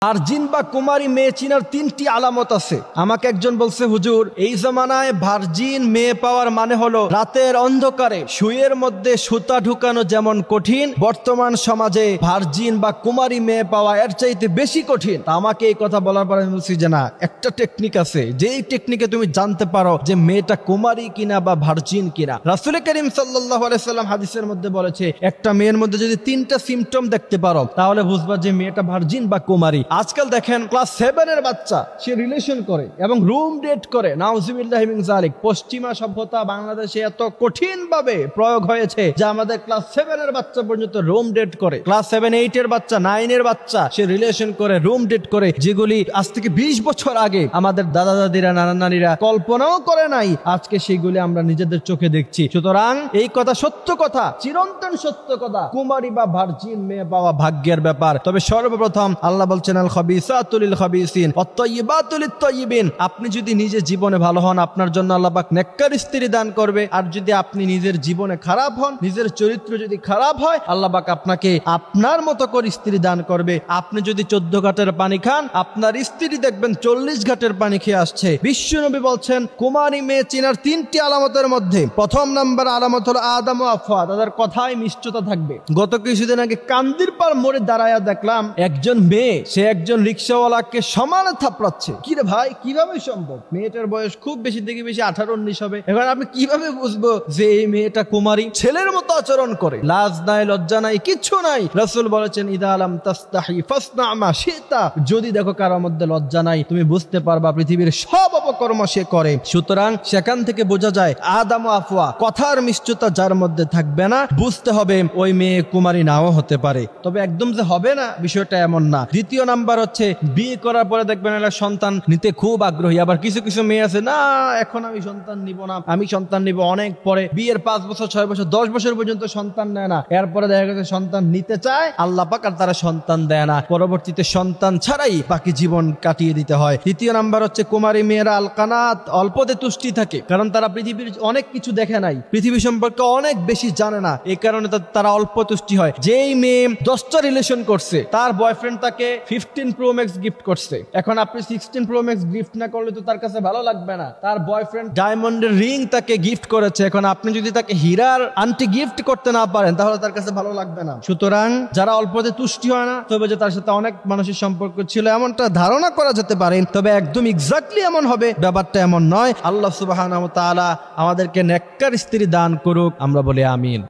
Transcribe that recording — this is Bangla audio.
ভার্জিন বা কুমারী মেয়ে চিনার তিনটি আলামত আছে। আমাকে একজন বলছে, হুজুর এই জামানায় ভার্জিন মেয়ে পাওয়ার মানে হলো রাতের অন্ধকারে সুইয়ের মধ্যে সুতা ঢুকানো যেমন কঠিন, বর্তমান সমাজে ভার্জিন বা কুমারী মেয়ে পাওয়া এর চাইতে বেশি কঠিন। আমাকে এই কথা বলার পরে আমি বলছি যে না, একটা টেকনিক আছে, যেই টেকনিকে তুমি জানতে পারো যে মেয়েটা কুমারী কিনা বা ভার্জিন কিনা। রাসূল করিম সাল্লাল্লাহু আলাইহি সাল্লাম হাদিসের মধ্যে বলেছে, একটা মেয়ের মধ্যে যদি তিনটা সিমটম দেখতে পারো তাহলে বুঝবা যে মেয়েটা ভার্জিন বা কুমারী। আজকাল দেখেন ক্লাস 7 এর বাচ্চা সে রিলেশন করে এবং রুম ডেট করে। নাউযুবিল্লাহি মিন যালিক। পশ্চিমা সভ্যতা বাংলাদেশে এত কঠিন ভাবে প্রয়োগ হয়েছে যে আমাদের ক্লাস 7 এর বাচ্চা পর্যন্ত রুম ডেট করে। ক্লাস 7, 8 এর বাচ্চা, 9 এর বাচ্চা সে রিলেশন করে, রুম ডেট করে, যেগুলি আজ থেকে 20 বছর আগে আমাদের দাদা দাদিরা, নানা নানিরা কল্পনাও করে নাই, আজকে সেগুলি আমরা নিজেদের চোখে দেখছি। সুতরাং এই কথা সত্য কথা, চিরন্তন সত্য কথা, কুমারী বা ভার্জিন মেয়ে পাওয়া ভাগ্যের ব্যাপার। তবে সর্বপ্রথম আল্লাহ বলছেন, আল খাবিসাতু লিল খাবিসিন ওয়াত তাইয়্যিবাতু লিত তাইয়্যিবিন। আপনি যদি নিজে জীবনে ভালো হন, আপনার জন্য আল্লাহ পাক নেককার স্ত্রী দান করবে। আর যদি আপনি নিজের জীবনে খারাপ হন, নিজের চরিত্র যদি খারাপ হয়, আল্লাহ পাক আপনাকে আপনার মতো করে স্ত্রী দান করবে। আপনি যদি 14 ঘাটের পানি খান, আপনার স্ত্রী দেখবেন 40 ঘাটের পানি খেয়ে আসছে। বিশ্বনবী বলছেন, কুমারী মেয়ে চিনার 3টি আলামতের মধ্যে প্রথম নাম্বার আলামত হলো আদম ও আফওয়া, তাদের কথায় মিষ্টতা থাকবে। গত কিছুদিন আগে কান্দির পার মোড়ে দাঁড়ায়া দেখলাম একজন মেয়ে, সে একজন রিক্সাওয়ালাকে সমানে থাপড়াচ্ছে। কি রে ভাই, কিভাবে সম্ভব? মেয়েটার বয়স খুব বেশি থেকে বেশি 18-19 হবে। এবার আপনি কিভাবে বুঝবো যে এই মেয়েটা কুমারী? ছেলের মতো আচরণ করে, লাজ নাই, লজ্জা নাই, কিচ্ছু নাই। রাসূল বলেছেন, ইদা লাম তাস্তাহি ফাসনা মা শিতা। যদি দেখো কারোর মধ্যে লজ্জা নাই, তুমি বুঝতে পারবা পৃথিবীর সব অপকর্ম সে করে। সুতরাং সেখান থেকে বোঝা যায় আদম ও আফওয়া, কথার মিষ্টতা যার মধ্যে থাকবে না, বুঝতে হবে ওই মেয়ে কুমারী নাও হতে পারে। তবে একদম যে হবে না বিষয়টা এমন না। দ্বিতীয় নাম্বার হচ্ছে, বিয়ে করার পরে দেখবেন এরা সন্তান নিতে খুব আগ্রহী। আবার কিছু কিছু মেয়ে আছে, না এখন আমি সন্তান নিব না, আমি সন্তান নিব অনেক পরে। বিয়ের 5 বছর, 6 বছর, 10 বছর পর্যন্ত সন্তান নেয় না। এরপরে দেখা গেছে সন্তান নিতে চায়, আল্লাহ পাক আর তারা সন্তান দেয় না। পরবর্তীতে সন্তান ছাড়াই বাকি জীবন কাটিয়ে দিতে হয়। তৃতীয় নাম্বার হচ্ছে, কুমারী মেয়েরা আলকানাত, অল্পতে তুষ্টি থাকে। কারণ তারা পৃথিবীর অনেক কিছু দেখে নাই, পৃথিবী সম্পর্কে অনেক বেশি জানে না, এই কারণে তারা অল্প তুষ্টি হয়। যেই মেয়ে 10টা রিলেশন করছে, তার বয়ফ্রেন্ড তাকে 15 প্রো ম্যাক্স গিফট করছে। এখন আপনি 16 প্রো ম্যাক্স গিফট না করলে তো তার কাছে ভালো লাগবে না। তার বয়ফ্রেন্ড ডায়মন্ডের রিং তাকে গিফট করেছে, এখন আপনি যদি তাকে হীরার আংটি গিফট করতে না পারেন তাহলে তার কাছে ভালো লাগবে না। সুতরাং যারা অল্পতে তুষ্টি হয় না, তবে যে তার সাথে অনেক মানুষের সম্পর্ক ছিল এমনটা ধারণা করা যেতে পারে, তবে একদম এক্স্যাক্টলি এমন হবে ব্যাপারটা এমন নয়। আল্লাহ সুবহানাহু ওয়া তাআলা আমাদেরকে নেককার স্ত্রী দান করুক, আমরা বলি আমিন।